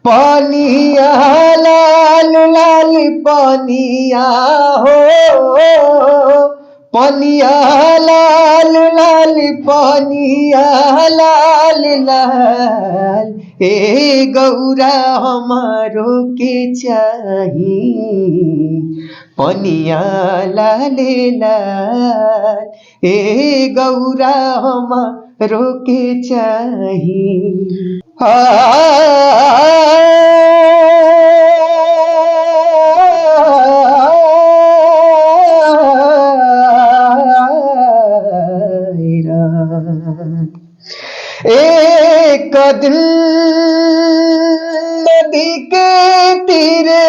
पानिया लाल लाल पानिया हो, पानिया लाल लाल पानिया लाल लाल, ए गौरा हमारो के चाही पनिया लाल लाल, ए गौरा हमारो के चाही। एक दिन नदी के तीरे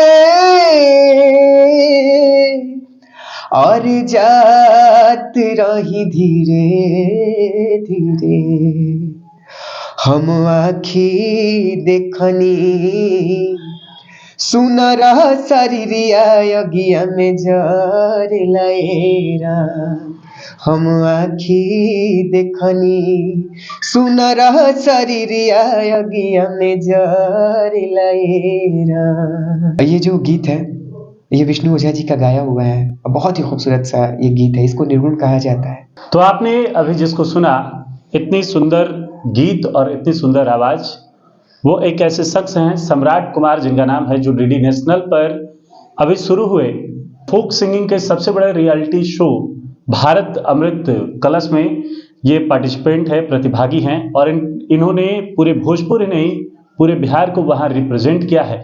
और जात रही धीरे धीरे, हम आखी देखनी सुनर शरीरिया अगिया में जर लएरा, हम आखी देखनी सुनर शरीरिया अगिया में जर लएरा। ये जो गीत है ये विष्णु ओझा जी का गाया हुआ है, बहुत ही खूबसूरत सा ये गीत है, इसको निर्गुण कहा जाता है। तो आपने अभी जिसको सुना, इतनी सुंदर गीत और इतनी सुंदर आवाज, वो एक ऐसे शख्स हैं सम्राट कुमार, जिनका नाम है, जो डीडी नेशनल पर अभी शुरू हुए फोक सिंगिंग के सबसे बड़े रियलिटी शो भारत अमृत कलश में ये पार्टिसिपेंट है, प्रतिभागी हैं, और इन्होंने पूरे भोजपुरी नहीं पूरे बिहार को वहां रिप्रेजेंट किया है।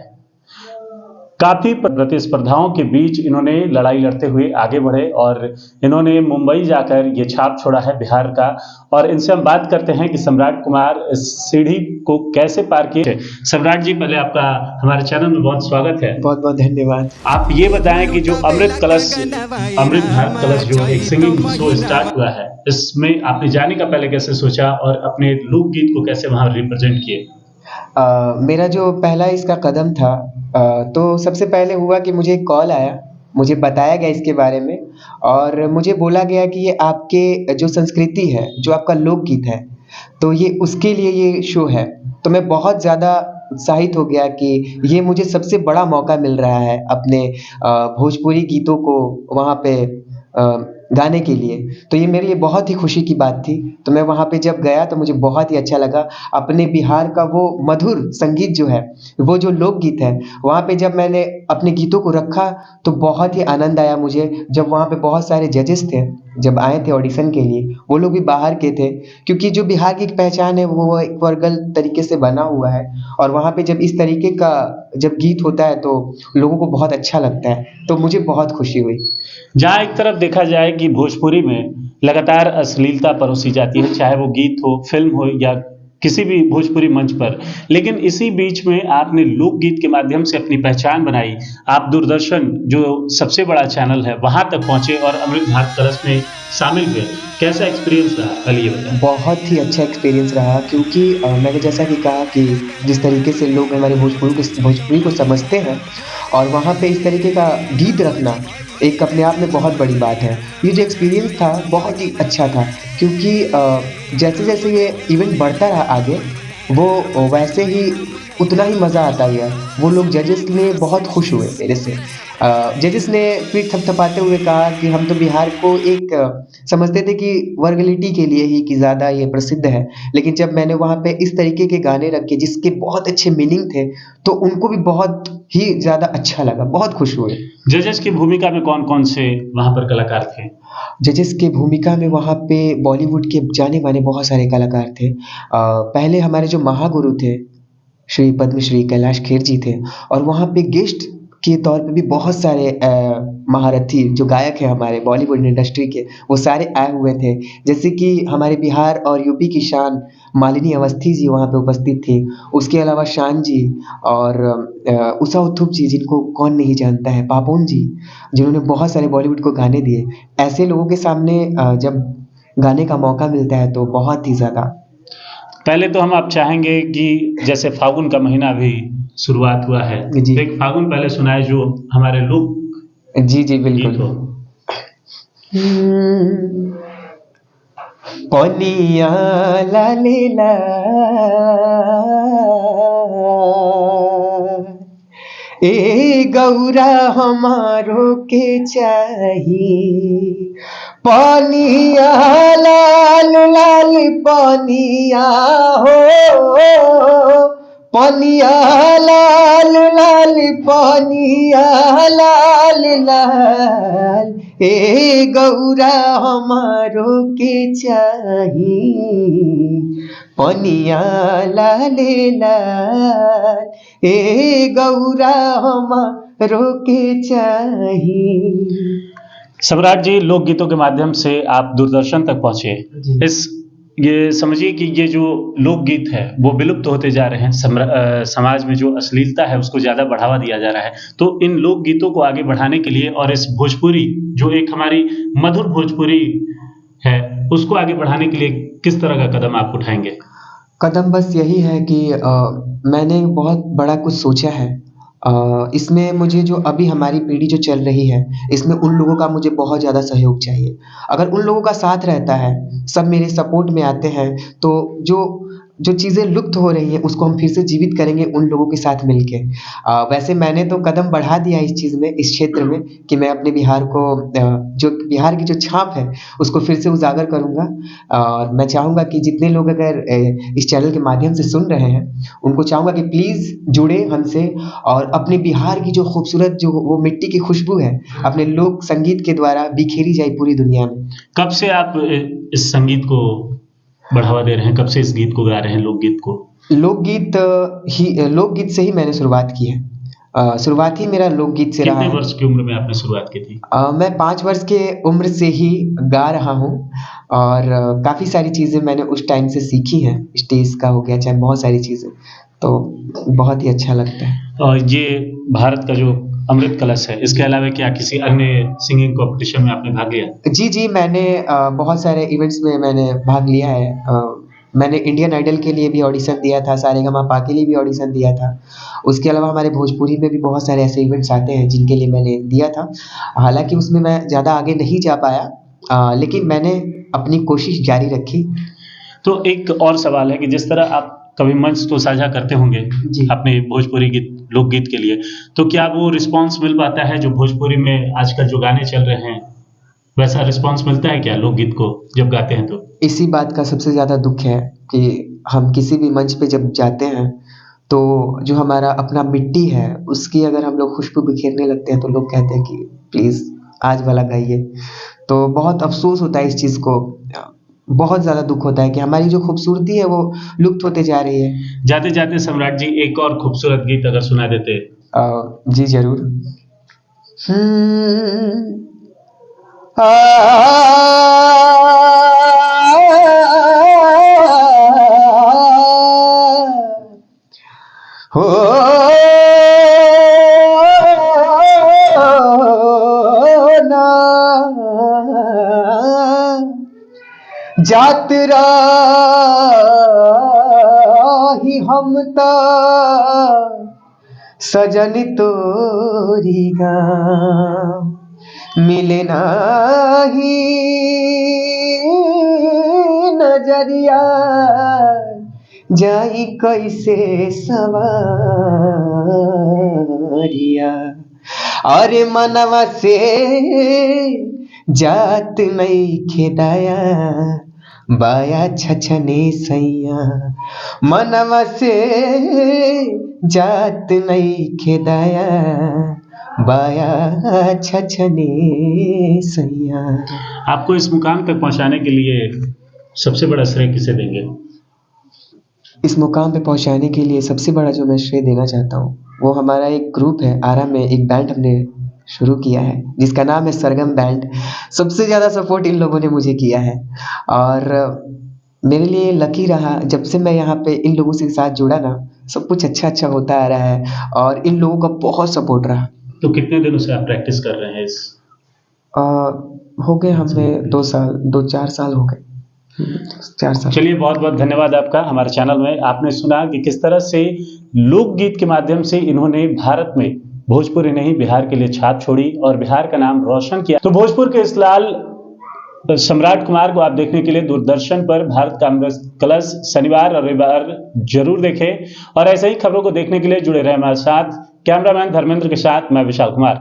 काफी प्रतिस्पर्धाओं के बीच इन्होंने लड़ाई लड़ते हुए आगे बढ़े और इन्होंने मुंबई जाकर ये छाप छोड़ा है बिहार का। और इनसे हम बात करते हैं कि सम्राट कुमार इस सीढ़ी को कैसे पार किए। सम्राट जी, पहले आपका हमारे चैनल में बहुत स्वागत है। बहुत बहुत धन्यवाद। आप ये बताएं कि जो अमृत भारत कलश जो एक सिंगिंग शो स्टार्ट हुआ है, इसमें आपने जाने का पहले कैसे सोचा और अपने लोकगीत को कैसे वहां रिप्रेजेंट किए? मेरा जो पहला इसका कदम था, तो सबसे पहले हुआ कि मुझे एक कॉल आया, मुझे बताया गया इसके बारे में और मुझे बोला गया कि ये आपके जो संस्कृति है, जो आपका लोकगीत है, तो ये उसके लिए ये शो है। तो मैं बहुत ज़्यादा उत्साहित हो गया कि ये मुझे सबसे बड़ा मौका मिल रहा है अपने भोजपुरी गीतों को वहाँ पे गाने के लिए। तो ये मेरे लिए बहुत ही खुशी की बात थी। तो मैं वहाँ पे जब गया तो मुझे बहुत ही अच्छा लगा। अपने बिहार का वो मधुर संगीत जो है, वो जो लोकगीत है, वहाँ पे जब मैंने अपने गीतों को रखा तो बहुत ही आनंद आया मुझे। जब वहाँ पे बहुत सारे जजेस थे, जब आए थे ऑडिशन के लिए, वो लोग भी बाहर के थे, क्योंकि जो बिहार की एक पहचान है वो एक वर्गल तरीके से बना हुआ है। और वहाँ पे जब इस तरीके का जब गीत होता है तो लोगों को बहुत अच्छा लगता है, तो मुझे बहुत खुशी हुई। जहाँ एक तरफ देखा जाए कि भोजपुरी में लगातार अश्लीलता परोसी जाती है, चाहे वो गीत हो, फिल्म हो या किसी भी भोजपुरी मंच पर, लेकिन इसी बीच में आपने लोकगीत के माध्यम से अपनी पहचान बनाई। आप दूरदर्शन जो सबसे बड़ा चैनल है वहां तक पहुंचे और अमृत भारत कलश में शामिल हुए। कैसा एक्सपीरियंस रहा, पहले ये बताएं। बहुत ही अच्छा एक्सपीरियंस रहा, क्योंकि मैंने जैसा कि कहा कि जिस तरीके से लोग हमारे भोजपुरी को समझते हैं और वहाँ पे इस तरीके का गीत रखना एक अपने आप में बहुत बड़ी बात है। ये जो एक्सपीरियंस था बहुत ही अच्छा था, क्योंकि जैसे जैसे ये इवेंट बढ़ता रहा आगे, वो वैसे ही उतना ही मज़ा आता गया। वो लोग जजेस ने बहुत खुश हुए मेरे से। जजेस ने पीठ थपथपाते हुए कहा कि हम तो बिहार को एक समझते थे कि वर्गलिटी के लिए ही कि ज़्यादा ये प्रसिद्ध है, लेकिन जब मैंने वहाँ पे इस तरीके के गाने रखे जिसके बहुत अच्छे मीनिंग थे, तो उनको भी बहुत ही ज़्यादा अच्छा लगा, बहुत खुश हुए। जजेस की भूमिका में कौन कौन से वहां पर कलाकार थे? जजेस की भूमिका में वहाँ पे बॉलीवुड के जाने माने बहुत सारे कलाकार थे। पहले हमारे जो महागुरु थे श्री पद्मश्री कैलाश खेर जी थे, और वहाँ पे गेस्ट के तौर पे भी बहुत सारे महारथी जो गायक हैं हमारे बॉलीवुड इंडस्ट्री के, वो सारे आए हुए थे। जैसे कि हमारे बिहार और यूपी की शान मालिनी अवस्थी जी वहाँ पे उपस्थित थी। उसके अलावा शान जी और उषा उत्थुप जी, जिनको कौन नहीं जानता है, पापोन जी, जिन्होंने बहुत सारे बॉलीवुड को गाने दिए। ऐसे लोगों के सामने जब गाने का मौका मिलता है तो बहुत ही ज़्यादा। पहले तो हम आप चाहेंगे कि जैसे फागुन का महीना भी शुरुआत हुआ है, जी। तो एक फागुन पहले सुनाए जो हमारे लोग जी जी बिल्कुल। गीत हो। पनिया लाले लाल, ए गौरा हमारो के चाही पनिया लाल लाल पनिया हो पनिया लाल लाल पनिया लाल लाल ए गौरा हमारो के चाही पनिया लाल लाल ए गौरा हमारो के चाही। सम्राट जी, लोकगीतों के माध्यम से आप दूरदर्शन तक पहुंचे। ये समझिए कि ये जो लोकगीत है वो विलुप्त होते जा रहे हैं। समाज में जो अश्लीलता है उसको ज़्यादा बढ़ावा दिया जा रहा है। तो इन लोकगीतों को आगे बढ़ाने के लिए और इस भोजपुरी जो एक हमारी मधुर भोजपुरी है उसको आगे बढ़ाने के लिए किस तरह का कदम आप उठाएंगे? कदम बस यही है कि मैंने बहुत बड़ा कुछ सोचा है। इसमें मुझे जो अभी हमारी पीढ़ी जो चल रही है, इसमें उन लोगों का मुझे बहुत ज़्यादा सहयोग चाहिए। अगर उन लोगों का साथ रहता है, सब मेरे सपोर्ट में आते हैं, तो जो चीज़ें लुप्त हो रही हैं, उसको हम फिर से जीवित करेंगे उन लोगों के साथ मिलके। वैसे मैंने तो कदम बढ़ा दिया इस चीज़ में, इस क्षेत्र में कि मैं अपने बिहार को जो बिहार की जो छाप है, उसको फिर से उजागर करूँगा। और मैं चाहूँगा कि जितने लोग अगर इस चैनल के माध्यम से सुन रहे हैं, उनको चाहूँगा कि प्लीज़ जुड़े हमसे और अपने बिहार की जो खूबसूरत जो वो मिट्टी की खुशबू है, अपने लोक संगीत के द्वारा बिखेरी जाए पूरी दुनिया में। कब से आप इस संगीत को बढ़ावा दे रहे हैं? कब से इस गीत को गा रहे हैं, लोकगीत को? लोकगीत से ही मैंने शुरुआत की है। शुरुआत ही मेरा लोकगीत से रहा कितने है। वर्ष की उम्र में आपने शुरुआत की थी? मैं 5 वर्ष के उम्र से ही गा रहा हूँ और काफ़ी सारी चीज़ें मैंने उस टाइम से सीखी हैं। स्टेज का हो गया, चाहे बहुत सारी चीज़ें, तो बहुत ही अच्छा लगता है। और ये भारत का जो अमृत कलश है, इसके अलावा क्या किसी अन्य सिंगिंग कॉम्पिटिशन में आपने भाग लिया? जी, मैंने बहुत सारे इवेंट्स में मैंने भाग लिया है। मैंने इंडियन आइडल के लिए भी ऑडिशन दिया था, सारेगामापा के लिए भी ऑडिशन दिया था। उसके अलावा हमारे भोजपुरी में भी बहुत सारे ऐसे इवेंट्स आते हैं जिनके लिए मैंने दिया था। हालाँकि उसमें मैं ज़्यादा आगे नहीं जा पाया, लेकिन मैंने अपनी कोशिश जारी रखी। तो एक और सवाल है कि जिस तरह आप कभी मंच तो साझा करते होंगे जी। अपने भोजपुरी गीत, लोकगीत के लिए, तो क्या वो रिस्पॉन्स मिल पाता है जो भोजपुरी में आजकल जो गाने चल रहे हैं, वैसा रिस्पॉन्स मिलता है क्या लोकगीत को जब गाते हैं तो? इसी बात का सबसे ज़्यादा दुःख है कि हम किसी भी मंच पे जब जाते हैं, तो जो हमारा अपना मिट्टी है, उसकी अगर हम लोग खुशबू बिखेरने लगते हैं, तो लोग कहते हैं कि प्लीज़ आज वाला गाइए। तो बहुत अफ़सोस होता है इस चीज़ को। बहुत ज़्यादा दुःख होता है कि हमारी जो खूबसूरती है, वो लुप्त होते जा रही है। जाते-जाते सम्राट जी एक और खूबसूरत गीत अगर सुना देते? जी ज़रूर। हो ना जात रही हम ता सजन तोरी गाँव मिले नाही नजरिया जाई कैसे सवारिया। अरे मनवा से जात नइखे दाया बाया छछने सैया। मनवा से जात नइखे दाया बाया छछने सैया। आपको इस मुकाम तक पहुंचाने के लिए सबसे बड़ा श्रेय किसे देंगे? इस मुकाम पे पहुंचाने के लिए सबसे बड़ा जो मैं श्रेय देना चाहता हूँ, वो हमारा एक ग्रुप है। आरा में एक बैंड हमने शुरू किया है जिसका नाम है सरगम बैंड। सबसे ज़्यादा सपोर्ट इन लोगों ने मुझे किया है और मेरे लिए लकी रहा। जब से मैं यहाँ पे इन लोगों के साथ जुड़ा ना, सब कुछ अच्छा होता आ रहा है और इन लोगों का बहुत सपोर्ट रहा। तो कितने दिनों से आप प्रैक्टिस कर रहे हैं इस? हो गए हमें 2-4 साल हो गए। 4 साल। चलिए, बहुत बहुत धन्यवाद आपका हमारे चैनल में। आपने सुना कि किस तरह से लोकगीत के माध्यम से इन्होंने भारत में भोजपुरी नहीं बिहार के लिए छाप छोड़ी और बिहार का नाम रोशन किया। तो भोजपुर के इस लाल सम्राट कुमार को आप देखने के लिए दूरदर्शन पर भारत का अमृत कलश शनिवार और रविवार जरूर देखें और ऐसे ही खबरों को देखने के लिए जुड़े रहे हमारे साथ। कैमरामैन धर्मेंद्र के साथ मैं विशाल कुमार।